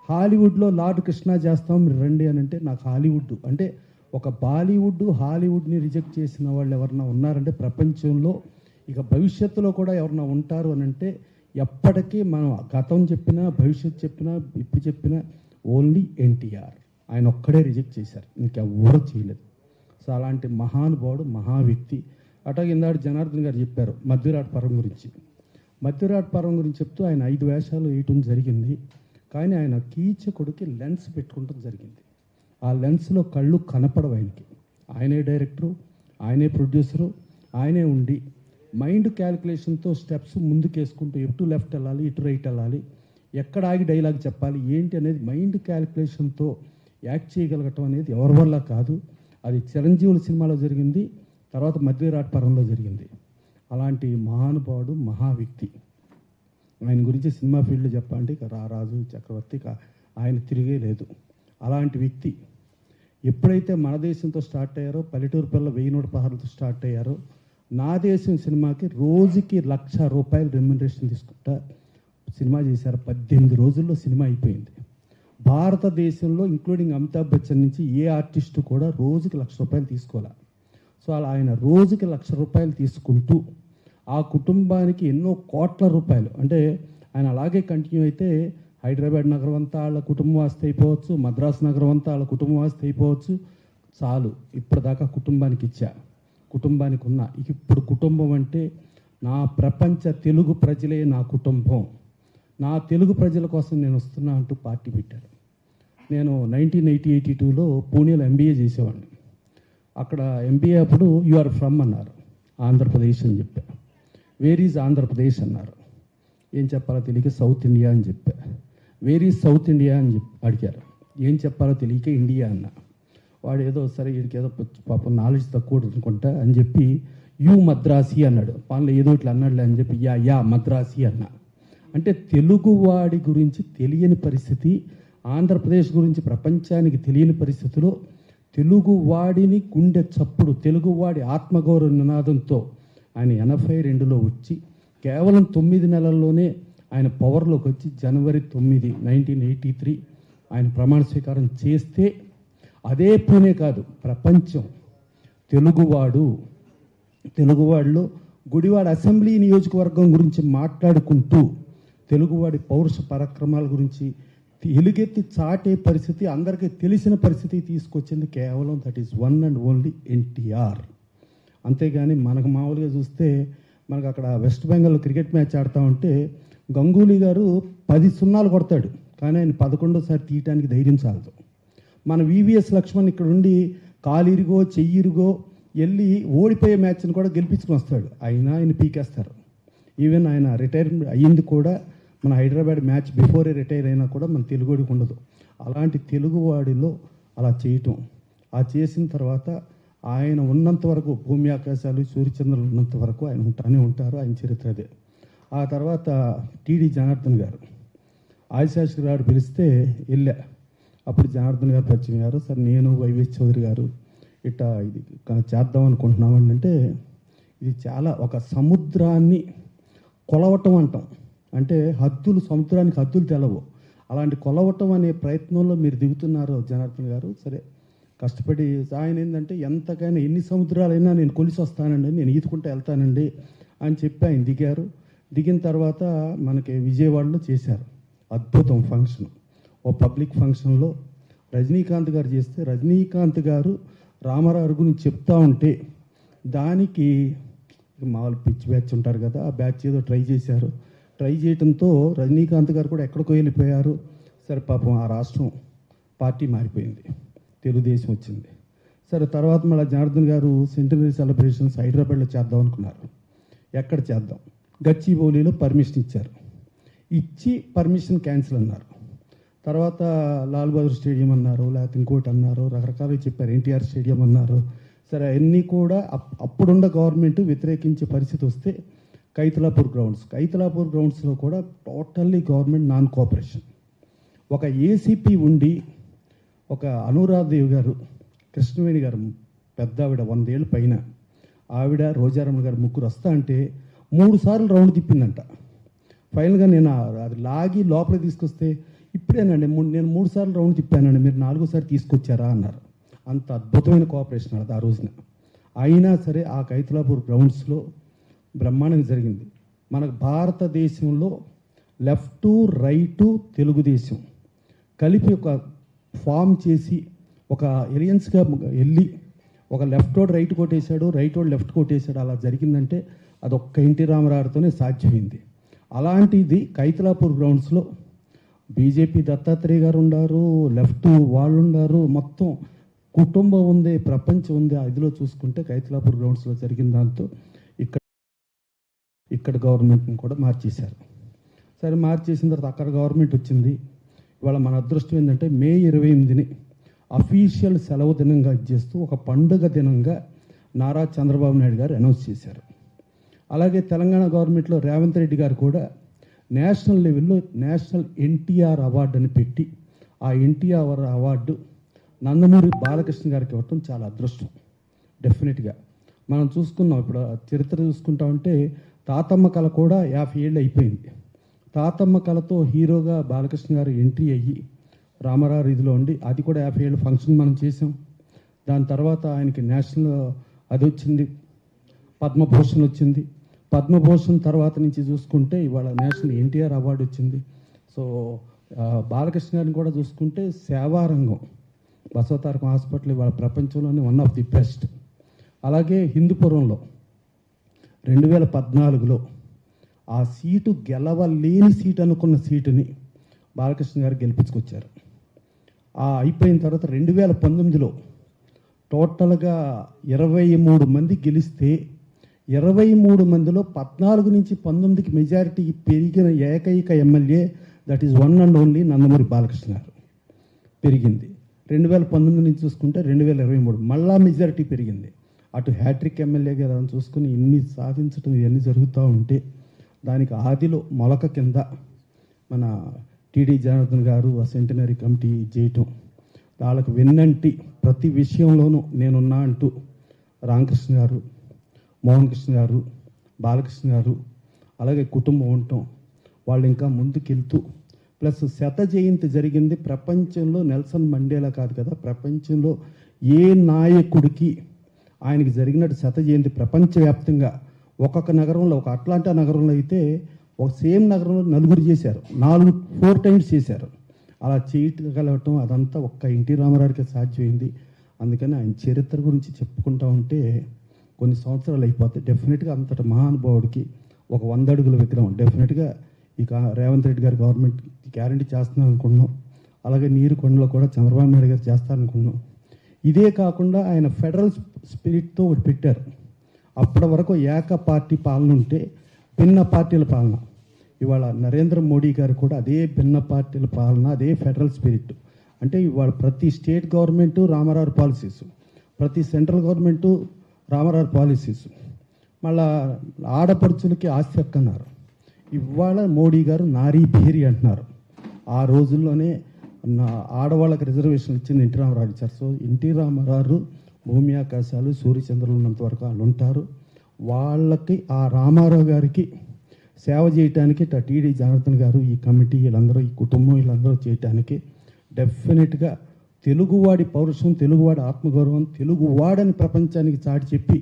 హాలీవుడ్లో లార్డ్ కృష్ణ చేస్తాం మీరు రండి అని అంటే, నాకు హాలీవుడ్ అంటే ఒక బాలీవుడ్, హాలీవుడ్ని రిజెక్ట్ చేసిన వాళ్ళు ఎవరన్నా ఉన్నారంటే ప్రపంచంలో, ఇక భవిష్యత్తులో కూడా ఎవరన్నా ఉంటారు అని అంటే, ఎప్పటికీ మనం గతం చెప్పినా, భవిష్యత్తు చెప్పినా, ఇప్పుడు చెప్పినా ఓన్లీ ఎన్టీఆర్. ఆయన ఒక్కడే రిజెక్ట్ చేశారు, ఇంకెవ్వరూ చేయలేదు. సో అలాంటి మహానుభావుడు, మహా వ్యక్తి. అట్లాగే ఇందాడు జనార్దన్ గారు చెప్పారు మధ్యరాట్ పర్వం గురించి. మధ్యరాట్ పర్వం గురించి చెప్తూ ఆయన 5 వేషాలు వేయటం జరిగింది. కానీ ఆయన కీచకుడికి లెన్స్ పెట్టుకుంటం జరిగింది. ఆ లెన్స్లో కళ్ళు కనపడవు ఆయనకి. ఆయనే డైరెక్టరు, ఆయనే ప్రొడ్యూసరు, ఆయనే ఉండి మైండ్ క్యాలిక్యులేషన్తో స్టెప్స్ ముందుకేసుకుంటూ ఇటు లెఫ్ట్ వెళ్ళాలి, ఇటు రైట్ వెళ్ళాలి, ఎక్కడ ఆగి డైలాగ్ చెప్పాలి ఏంటి అనేది మైండ్ క్యాలిక్యులేషన్తో యాక్ట్ చేయగలగటం అనేది ఎవరి వల్ల కాదు. అది చిరంజీవుల సినిమాలో జరిగింది, తర్వాత మధ్యరాట్ పర్వంలో జరిగింది. అలాంటి మహానుభావుడు, మహా వ్యక్తి. ఆయన గురించి సినిమా ఫీల్డ్లో చెప్పాలంటే ఇక రారాజు చక్రవర్తి ఆయన తిరిగే లేదు. అలాంటి వ్యక్తి ఎప్పుడైతే మన దేశంతో స్టార్ట్ అయ్యారో, పల్లెటూరు పిల్ల 1116తో స్టార్ట్ అయ్యారో, నా దేశం సినిమాకి రోజుకి ₹1,00,000 రెమ్యునరేషన్ తీసుకుంటా సినిమా చేశారు. 18 రోజుల్లో సినిమా అయిపోయింది. భారతదేశంలో ఇంక్లూడింగ్ అమితాబ్ బచ్చన్ నుంచి ఏ ఆర్టిస్టు కూడా రోజుకి ₹1,00,000 తీసుకోవాలి. సో అలా ఆయన రోజుకి ₹1,00,000 తీసుకుంటూ ఆ కుటుంబానికి ఎన్నో కోట్ల రూపాయలు, అంటే ఆయన అలాగే కంటిన్యూ అయితే హైదరాబాద్ నగరం అంతా వాళ్ళ కుటుంబం ఆస్తి అయిపోవచ్చు, మద్రాసు నగరం అంతా వాళ్ళ కుటుంబం ఆస్తి అయిపోవచ్చు. చాలు ఇప్పటిదాకా కుటుంబానికి ఇచ్చా, కుటుంబానికి ఉన్నా. ఇప్పుడు కుటుంబం అంటే నా ప్రపంచ తెలుగు ప్రజలే నా కుటుంబం, నా తెలుగు ప్రజల కోసం నేను వస్తున్నా అంటూ పార్టీ పెట్టాడు. నేను 1982లో పూణేలో ఎంబీఏ చేసేవాడిని. అక్కడ ఎంబీఏ అప్పుడు యు ఆర్ ఫ్రమ్ అన్నారు, ఆంధ్రప్రదేశ్ అని చెప్పా. వేర్ ఈజ్ ఆంధ్రప్రదేశ్ అన్నారు. ఏం చెప్పాలో తెలియక సౌత్ ఇండియా అని చెప్పా. వేర్ ఈజ్ సౌత్ ఇండియా అని అడిగారు. ఏం చెప్పాలో తెలియక ఇండియా అన్న. వాడు ఏదో సరే వీడికి ఏదో పాపం నాలెడ్జ్ తక్కువ అనుకుంటా అని చెప్పి యూ మద్రాసి అన్నాడు. పనులు ఏదో ఇట్లా అన్నాడులే అని చెప్పి యా మద్రాసి అన్నా. అంటే తెలుగువాడి గురించి తెలియని పరిస్థితి, ఆంధ్రప్రదేశ్ గురించి ప్రపంచానికి తెలియని పరిస్థితిలో తెలుగువాడిని గుండె చప్పుడు, తెలుగువాడి ఆత్మగౌరవ నినాదంతో ఆయన 82లో వచ్చి కేవలం 9 నెలల్లోనే ఆయన పవర్లోకి వచ్చి జనవరి 9, 1983 ఆయన ప్రమాణ స్వీకారం చేస్తే అదే పూణే కాదు ప్రపంచం తెలుగువాడిలో గుడివాడ అసెంబ్లీ నియోజకవర్గం గురించి మాట్లాడుకుంటూ తెలుగువాడి పౌరుష పరాక్రమాల గురించి ఎలుగెత్తి చాటే పరిస్థితి, అందరికీ తెలిసిన పరిస్థితి తీసుకొచ్చింది కేవలం that is one and only NTR. అంతేగాని మనకు మామూలుగా చూస్తే మనకు అక్కడ వెస్ట్ బెంగాల్ క్రికెట్ మ్యాచ్ ఆడుతూ ఉంటే గంగూలీ గారు 10 సున్నాలు కొడతాడు, కానీ ఆయన 11వ తీయటానికి ధైర్యం చాలదు. మన వివిఎస్ లక్ష్మణ్ ఇక్కడ ఉండి కాలిరిగో చెయ్యిరిగో వెళ్ళి ఓడిపోయే మ్యాచ్ని కూడా గెలిపించుకుని వస్తాడు, అయినా ఆయన పీకేస్తారు. ఈవెన్ ఆయన రిటైర్మెంట్ అయ్యింది కూడా మన హైదరాబాద్ మ్యాచ్ బిఫోరే రిటైర్ అయినా కూడా మన తెలుగుడికి ఉండదు. అలాంటి తెలుగువాడిలో అలా చేయటం, ఆ చేసిన తర్వాత ఆయన ఉన్నంత వరకు భూమి ఆకాశాలు సూర్యచంద్రులు ఉన్నంత వరకు ఆయన ఉంటారు. ఆయన చరిత్ర అదే. ఆ తర్వాత టీడీ జనార్దన్ గారు ఆదిశాస్త్రి గారు పిలిస్తే వెళ్ళా. అప్పుడు జనార్దన్ గారు పరిచయం అయ్యారు. సార్ నేను వైవిఎస్ చౌదరి గారు ఇట్లా ఇది చేద్దాం అనుకుంటున్నామండి అంటే, ఇది చాలా ఒక సముద్రాన్ని కొలవటం అంటాం, అంటే సముద్రానికి హద్దులు తెలవు, అలాంటి కొలవటం అనే ప్రయత్నంలో మీరు దిగుతున్నారు జనార్దన్ గారు. సరే కష్టపడి ఆయన ఏంటంటే ఎంతకైనా ఎన్ని సముద్రాలైనా నేను కొలిసి వస్తానండి, నేను ఈదుకుంటూ వెళ్తానండి అని చెప్పి ఆయన దిగారు. దిగిన తర్వాత మనకి విజయవాడలో చేశారు అద్భుతం ఫంక్షన్. ఓ పబ్లిక్ ఫంక్షన్లో రజనీకాంత్ గారు చేస్తే రజనీకాంత్ గారు రామారావు గురించి చెప్తా ఉంటే దానికి మామూలు పిచ్చి బ్యాచ్ ఉంటారు కదా, ఆ బ్యాచ్ ఏదో ట్రై చేశారు. ట్రై చేయడంతో రజనీకాంత్ గారు కూడా ఎక్కడికో వెళ్ళిపోయారు. సరే పాపం ఆ రాష్ట్రం పార్టీ మారిపోయింది, తెలుగుదేశం వచ్చింది. సరే తర్వాత మళ్ళీ జనార్దన్ గారు సెంటనరీ సెలబ్రేషన్స్ హైదరాబాద్లో చేద్దాం అనుకున్నారు. ఎక్కడ చేద్దాం, గచ్చిబౌలిలో పర్మిషన్ ఇచ్చారు. ఇచ్చి పర్మిషన్ క్యాన్సిల్ అన్నారు. తర్వాత లాల్ బహదూర్ స్టేడియం అన్నారు, లేకపోతే ఇంకోటి అన్నారు, రకరకాలుగా చెప్పారు, ఎన్టీఆర్ స్టేడియం అన్నారు. సరే అన్నీ కూడా అప్పుడున్న గవర్నమెంట్ వ్యతిరేకించే పరిస్థితి వస్తే కైతలాపూర్ గ్రౌండ్స్లో కూడా టోటల్లీ గవర్నమెంట్ నాన్ కోఆపరేషన్. ఒక ఏసీపీ ఉండి ఒక అనురాధదేవి గారు, కృష్ణవేణి గారు పెద్ద ఆవిడ 100 ఏళ్ళ పైన ఆవిడ, రోజారమ్మ గారు ముగ్గురు వస్తా అంటే 3 సార్లు రౌండ్ తిప్పిందంట. ఫైనల్గా నేను అది లాగి లోపలికి తీసుకొస్తే ఇప్పుడేనండి నేను 3 సార్లు రౌండ్ తిప్పానండి, మీరు 4వ సారి తీసుకొచ్చారా అన్నారు. అంత అద్భుతమైన కోఆపరేషన్ అది ఆ రోజున. అయినా సరే ఆ కైతలాపూర్ గ్రౌండ్స్లో బ్రహ్మాండంగా జరిగింది. మనకు భారతదేశంలో లెఫ్టు రైటు తెలుగుదేశం కలిపి ఒక ఫామ్ చేసి ఒక ఎలియన్స్గా వెళ్ళి ఒక లెఫ్ట్ వాడు రైట్ కొట్టేశాడు, రైట్ వాడు లెఫ్ట్ కొట్టేశాడు, అలా జరిగిందంటే అది ఒక్క ఎన్టీ రామారావుతోనే సాధ్యమైంది. అలాంటిది కైతలాపూర్ గ్రౌండ్స్లో బీజేపీ దత్తాత్రేయ గారు ఉన్నారు, లెఫ్ట్ వాళ్ళు ఉన్నారు, మొత్తం కుటుంబం ఉంది, ప్రపంచం ఉంది. ఇదిలో చూసుకుంటే కైతలాపూర్ గ్రౌండ్స్లో జరిగిన దాంతో ఇక్కడ గవర్నమెంట్ని కూడా మార్చేశారు. సరే, మార్చేసిన తర్వాత అక్కడ గవర్నమెంట్ వచ్చింది. ఇవాళ మన అదృష్టం ఏంటంటే మే 28ని అఫీషియల్ సెలవు దినంగా ఇచ్చేస్తూ ఒక పండుగ దినంగా నారా చంద్రబాబు నాయుడు గారు అనౌన్స్ చేశారు. అలాగే తెలంగాణ గవర్నమెంట్లో రేవంత్ రెడ్డి గారు కూడా నేషనల్ లెవెల్లో నేషనల్ ఎన్టీఆర్ అవార్డు అని పెట్టి ఆ ఎన్టీఆర్ అవార్డు నందమూరి బాలకృష్ణ గారికి ఇవ్వటం చాలా అదృష్టం. డెఫినెట్గా మనం చూసుకున్నాం. ఇప్పుడు చరిత్ర చూసుకుంటా ఉంటే తాతమ్మ కళ కూడా 50 ఏళ్ళు అయిపోయింది. తాతమ్మ కళతో హీరోగా బాలకృష్ణ గారు ఎంట్రీ అయ్యి రామారావు ఇదిలో ఉండి అది కూడా 50 ఏళ్ళు ఫంక్షన్ మనం చేసాం. దాని తర్వాత ఆయనకి నేషనల్ అది వచ్చింది, పద్మభూషణ్ వచ్చింది. పద్మభూషణ్ తర్వాత నుంచి చూసుకుంటే ఇవాళ నేషనల్ ఎన్టీఆర్ అవార్డు వచ్చింది. సో బాలకృష్ణ గారిని కూడా చూసుకుంటే సేవారంగం బసవతారకం హాస్పిటల్ ఇవాళ ప్రపంచంలోనే వన్ ఆఫ్ ది బెస్ట్. అలాగే హిందూపురంలో 2014లో ఆ సీటు గెలవలేని సీటు అనుకున్న సీటుని బాలకృష్ణ గారు గెలిపించుకొచ్చారు. అయిపోయిన తర్వాత 2019లో టోటల్గా 23 మంది గెలిస్తే 23 మందిలో 14 నుంచి 19కి మెజారిటీ పెరిగిన ఏకైక MLA that is one and only Nandamuri Balakrishna గారు పెరిగింది. 2019 నుంచి చూసుకుంటే 2023 మళ్ళా మెజారిటీ పెరిగింది. అటు హ్యాట్రిక్ ఎమ్మెల్యే గారు చూసుకుని ఇన్ని సాధించడం ఇవన్నీ జరుగుతూ ఉంటే దానికి ఆదిలో మొలక కింద మన టీడీ జనార్దన్ గారు ఆ సెంటినరీ కమిటీ చేయటం, వాళ్ళకు వెన్నంటి ప్రతి విషయంలోనూ నేనున్నా అంటూ రామకృష్ణ గారు, మోహన్ కృష్ణ గారు, బాలకృష్ణ గారు అలాగే కుటుంబం ఉండటం, వాళ్ళు ఇంకా ముందుకెళ్తూ ప్లస్ శత జయంతి జరిగింది. ప్రపంచంలో నెల్సన్ మండేలా కాదు కదా, ప్రపంచంలో ఏ నాయకుడికి ఆయనకి జరిగినట్టు శత జయంతి ప్రపంచవ్యాప్తంగా ఒక్కొక్క నగరంలో, ఒక అట్లాంటా నగరంలో అయితే ఒక సేమ్ నగరంలో 4 చేశారు, 4 టైమ్స్ చేశారు. అలా చేయగలగటం అదంతా ఒక్క ఎన్టీ రామారావుకి సాధ్యమైంది. అందుకని ఆయన చరిత్ర గురించి చెప్పుకుంటా ఉంటే కొన్ని సంవత్సరాలు అయిపోతాయి. డెఫినెట్గా అంతటి మహానుభావుడికి ఒక 100 అడుగుల విగ్రహం డెఫినెట్గా ఇక రేవంత్ రెడ్డి గారి గవర్నమెంట్ గ్యారంటీ చేస్తున్నాం అనుకున్నాం. అలాగే నీరుకొండలో కూడా చంద్రబాబు నాయుడు గారు చేస్తారనుకున్నాం. ఇదే కాకుండా ఆయన ఫెడరల్ స్పిరిట్తో ఒకటి పెట్టారు. అప్పటి వరకు ఏక పార్టీ పాలన ఉంటే భిన్న పార్టీల పాలన. ఇవాళ నరేంద్ర మోడీ గారు కూడా అదే భిన్న పార్టీల పాలన, అదే ఫెడరల్ స్పిరిట్. అంటే ఇవాళ ప్రతి స్టేట్ గవర్నమెంటు రామారావు పాలసీస్, ప్రతి సెంట్రల్ గవర్నమెంటు రామారావు పాలసీస్. మళ్ళా ఆడపడుచులకి ఆస్తి హక్కు అన్నారు. ఇవాళ మోడీ గారు నారీ భేరి అంటున్నారు. ఆ రోజుల్లోనే ఆడవాళ్ళకి రిజర్వేషన్ ఇచ్చింది ఎన్టీ రామారావు ఇచ్చారు. సో ఎన్టీ రామారావు భూమి ఆకాశాలు సూర్యచంద్రులు ఉన్నంత వరకు వాళ్ళు ఉంటారు. వాళ్ళకి ఆ రామారావు గారికి సేవ చేయటానికి టీడీ జనార్దన్ గారు, ఈ కమిటీ వీళ్ళందరూ, ఈ కుటుంబం వీళ్ళందరూ చేయటానికి డెఫినెట్గా తెలుగువాడి పౌరుషం, తెలుగువాడి ఆత్మగౌరవం, తెలుగువాడని ప్రపంచానికి చాటి చెప్పి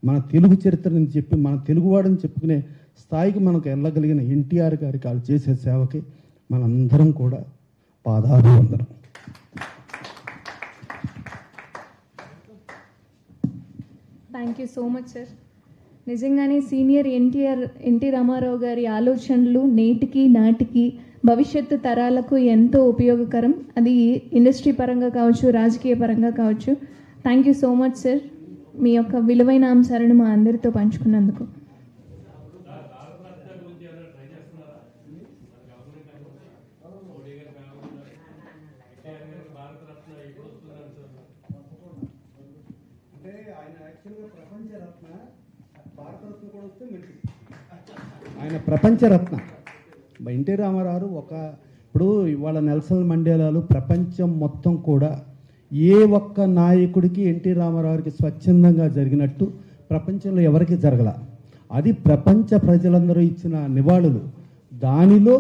మన తెలుగు చరిత్రని చెప్పి మన తెలుగువాడని చెప్పుకునే స్థాయికి మనకు వెళ్ళగలిగిన ఎన్టీఆర్ గారికి వాళ్ళు చేసే సేవకి మనందరం కూడా పాదాభివందనం. Thank you so much sir. నిజంగానే సీనియర్ ఎన్టీ రామారావు గారి ఆలోచనలు నేటికి నాటికి భవిష్యత్తు తరాలకు ఎంతో ఉపయోగకరం. అది ఇండస్ట్రీ పరంగా కావచ్చు, రాజకీయ పరంగా కావచ్చు. Thank you so much sir, మీ యొక్క విలువైన అంశాలను మా అందరితో పంచుకున్నందుకు. ఆయన ప్రపంచరత్న ఎన్టీ రామారావు. ఇప్పుడు ఇవాళ నెల్సన్ మండేలాలు ప్రపంచం మొత్తం కూడా ఏ ఒక్క నాయకుడికి ఎన్టీ రామారావుకి స్వచ్ఛందంగా జరిగినట్టు ప్రపంచంలో ఎవరికి జరగల. అది ప్రపంచ ప్రజలందరూ ఇచ్చిన నివాళులు. దానిలో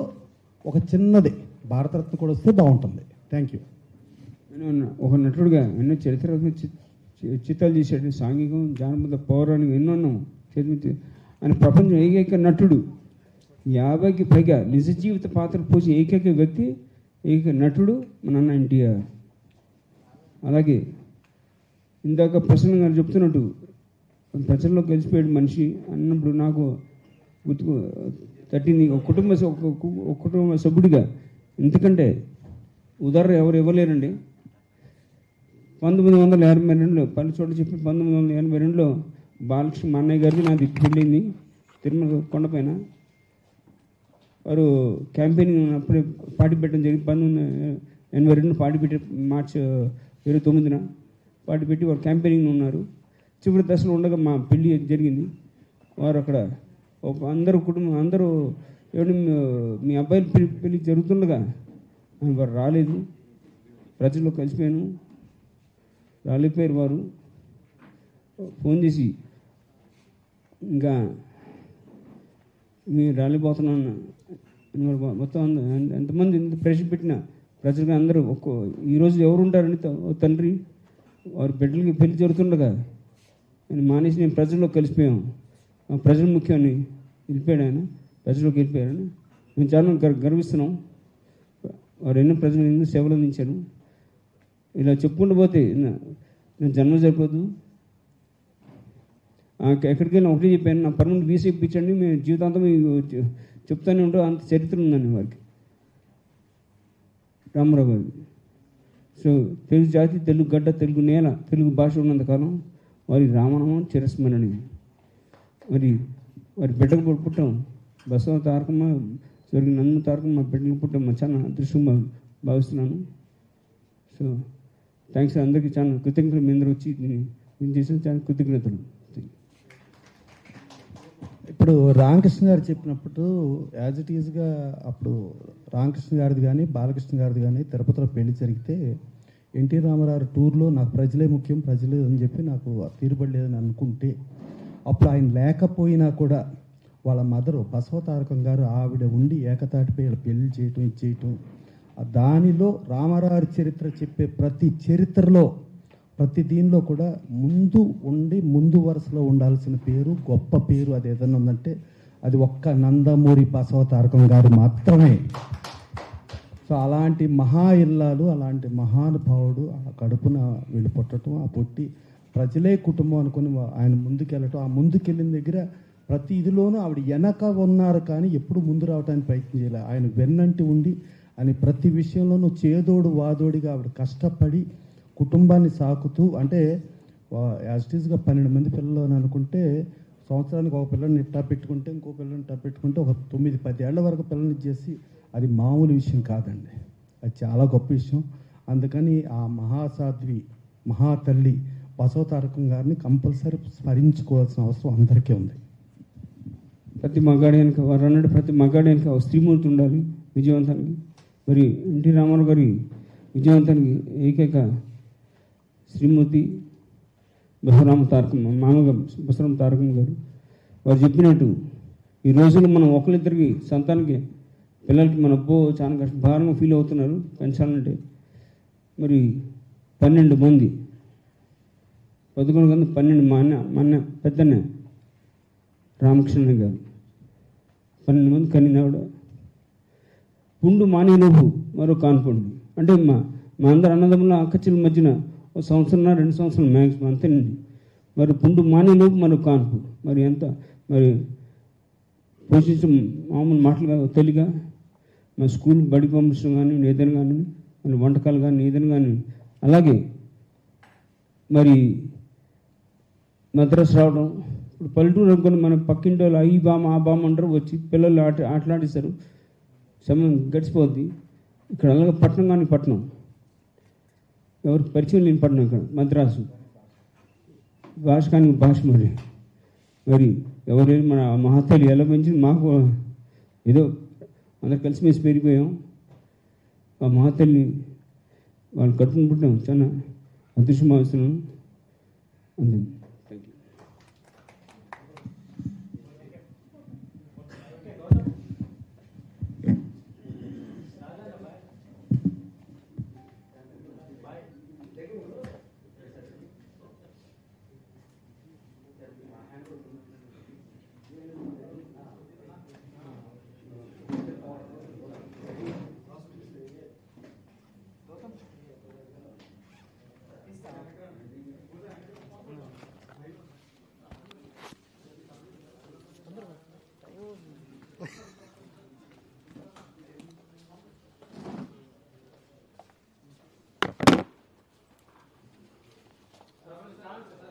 ఒక చిన్నది భారతరత్న కూడా వస్తే బాగుంటుంది. Thank you. ఒక నటుడుగా ఎన్నో చరిత్రాత్మక చిత్రాలు చేశాడు. సాంఘికం, జానపద, పౌరాణికం ఎన్నో ఆయన ప్రపంచం ఏకైక నటుడు. 50కి పైగా నిజ జీవిత పాత్ర పోసిన ఏకైక వ్యక్తి, ఏకైక నటుడు మన అన్న ఎన్టీఆర్. అలాగే ఇందాక ప్రసన్న గారు చెప్తున్నట్టు ప్రజల్లో కలిసిపోయాడు మనిషి అన్నప్పుడు నాకు గుర్తుకు తట్టింది. ఒక కుటుంబ సభ్యుడిగా, ఎందుకంటే ఉదాహరణ ఎవరు ఇవ్వలేరండి. 1982 పల్లె చోట చెప్పి 1982లో బాలకృష్ణ మా అన్నయ్య గారికి నాది పెళ్ళింది తిరుమల కొండపైన. వారు క్యాంపెయినింగ్ అప్పుడే పార్టీ పెట్టడం జరిగింది. 1982 పార్టీ పెట్టి మార్చి 29న పార్టీ పెట్టి వారు క్యాంపెయినింగ్ ఉన్నారు. చివరి దశలో ఉండగా మా పెళ్ళి జరిగింది. వారు అక్కడ అందరూ కుటుంబం అందరూ ఏమిటి మీ అబ్బాయి పెళ్ళి జరుగుతుండగా వారు రాలేదు. ప్రజల్లో కలిసిపోయాను, రాలిపోయారు. వారు ఫోన్ చేసి ఇంకా మీరు రాలిపోతున్నాను మొత్తం ఎంతమంది ఎంత ప్రెషర్ పెట్టినా ప్రజలుగా అందరూ ఈరోజు ఎవరు ఉంటారని తండ్రి వారి బిడ్డలకి పెళ్లి జరుగుతుండగా నేను మానేసి నేను ప్రజల్లో కలిసిపోయాం. ప్రజలు ముఖ్యాన్ని వెళ్ళిపోయాడు ఆయన, ప్రజల్లోకి వెళ్ళిపోయారని మేము చాలా గర్విస్తున్నాం. వారు ఎన్నో ప్రజలు ఎన్నో సేవలు అందించారు. ఇలా చెప్పుకుంటూ పోతే నేను జన్మ సరిపోదు. ఎక్కడికైనా ఒకటే చెప్పాను, నా పర్మనెంట్ వీసా ఇప్పించండి, మేము జీవితాంతం చెప్తానే ఉంటాం. అంత చరిత్ర ఉందండి వారికి, రామారావు గారికి. సో తెలుగు జాతి, తెలుగు గడ్డ, తెలుగు నేల, తెలుగు భాష ఉన్నంతకాలం వారి రామనామం చిరస్మరణి. మరి వారి బిడ్డకు పుట్టడం బసవ తారకమ్మ స్వర్గీయ నందన తారకమ్మ మా బిడ్డకు పుట్టడం మా చాలా అదృష్టంగా భావిస్తున్నాను. సో థ్యాంక్స్ అందరికీ, చాలా కృతజ్ఞతలు. మీ అందరూ వచ్చి నేను చేసిన చాలా కృతజ్ఞతలు. ఇప్పుడు రామకృష్ణ గారు చెప్పినప్పుడు యాజ్ ఇట్ ఈజ్గా అప్పుడు రామకృష్ణ గారిది కానీ బాలకృష్ణ గారిది కానీ తిరుపతిలో పెళ్లి జరిగితే ఎన్టీ రామారావు టూర్లో నాకు ప్రజలే ముఖ్యం, ప్రజలే అని చెప్పి నాకు తీరుబడలేదని అనుకుంటే అప్పుడు ఆయన లేకపోయినా కూడా వాళ్ళ మదరు బసవతారకం గారు ఆవిడ ఉండి ఏకతాటిపై పెళ్లి చేయటం ఇది చేయటం, దానిలో రామారావు చరిత్ర చెప్పే ప్రతి చరిత్రలో ప్రతి దీనిలో కూడా ముందు ఉండి ముందు వరుసలో ఉండాల్సిన పేరు, గొప్ప పేరు అది ఏదైనా ఉందంటే అది ఒక్క నందమూరి బసవతారకం గారు మాత్రమే. సో అలాంటి మహా ఇల్లాలు, అలాంటి మహానుభావుడు ఆ కడుపున వీళ్ళు పుట్టడం, ఆ పుట్టి ప్రజలే కుటుంబం అనుకుని ఆయన ముందుకెళ్ళటం, ఆ ముందుకెళ్ళిన దగ్గర ప్రతి ఇదిలోనూ ఆవిడ వెనక ఉన్నారు కానీ ఎప్పుడు ముందు రావడానికి ప్రయత్నం చేయలేదు. ఆయన వెన్నంటి ఉండి అని ప్రతి విషయంలోనూ చేదోడు వాదోడిగా ఆవిడ కష్టపడి కుటుంబాన్ని సాకుతూ, అంటే యాజిటీస్గా 12 మంది పిల్లలు అని అనుకుంటే సంవత్సరానికి ఒక పిల్లల్ని ఇట్టా పెట్టుకుంటే ఇంకో పిల్లల్ని ఇట్టా పెట్టుకుంటే ఒక 9-10 ఏళ్ల వరకు పిల్లల్ని చేసి అది మామూలు విషయం కాదండి, అది చాలా గొప్ప విషయం. అందుకని ఆ మహాసాధ్వి మహాతల్లి బసవతారకం గారిని కంపల్సరీ స్మరించుకోవాల్సిన అవసరం అందరికీ ఉంది. ప్రతి మగాడానికి వారు అన్నట్టు ప్రతి మగాడానికి ఒక స్త్రీమూర్తి ఉండాలి విజయవంతానికి. మరి ఎన్టీ రామారావు గారి విజయవంతానికి ఏకైక శ్రీమూర్తి బసవరామ తారకం, మామగా బసవరామ తారకం గారు. వారు చెప్పినట్టు ఈ రోజుల్లో మనం ఒకరిద్దరికి సంతానికి పిల్లలకి మన చాలా భారంగా ఫీల్ అవుతున్నారు పెంచాలంటే. మరి 12 మంది 11 మంది 12 మా అన్న పెద్దన్న రామకృష్ణ గారు 12 మంది కనినావిడ పుండు మానేలోపు మరో కాన్పండు. అంటే మా అందరు అన్నదమ్ముల అక్కచెల్ల మధ్యన 1 సంవత్సరం 2 సంవత్సరాలు మ్యాక్సిమం అంతేనండి. మరి పుండు మానేలోపు మరో కాన్పు. మరి ఎంత మరి పోషించడం మామూలు మాటలుగా తెలియగా మా స్కూల్ బడి పంపించడం కానీ ఏదైనా కానీ మన వంటకాలు కానీ ఏదైనా కానీ, అలాగే మరి మద్రాసు రావడం. ఇప్పుడు పల్లెటూరు అనుకుని మన పక్కింటి వాళ్ళు ఈ బామ్మ ఆ బామ్మ అంటారు, వచ్చి పిల్లలు ఆటలాడిస్తారు, సమయం గడిచిపోద్ది. ఇక్కడ అలాగే పట్టణం కానీ పట్టణం ఎవరికి పరిచయం లేని పట్టణం ఇక్కడ మద్రాసు భాష కానీ భాష. మరి ఎవరైనా మన మహాతల్లి ఎలా పెంచింది మాకు ఏదో అందరు కలిసి మెసి పెరిగిపోయాం. ఆ మహాతల్లిని వాళ్ళు కట్టుకుని పుట్టాం, చాలా అదృష్టం భావిస్తున్నాను. అంతే. సాంగ్స్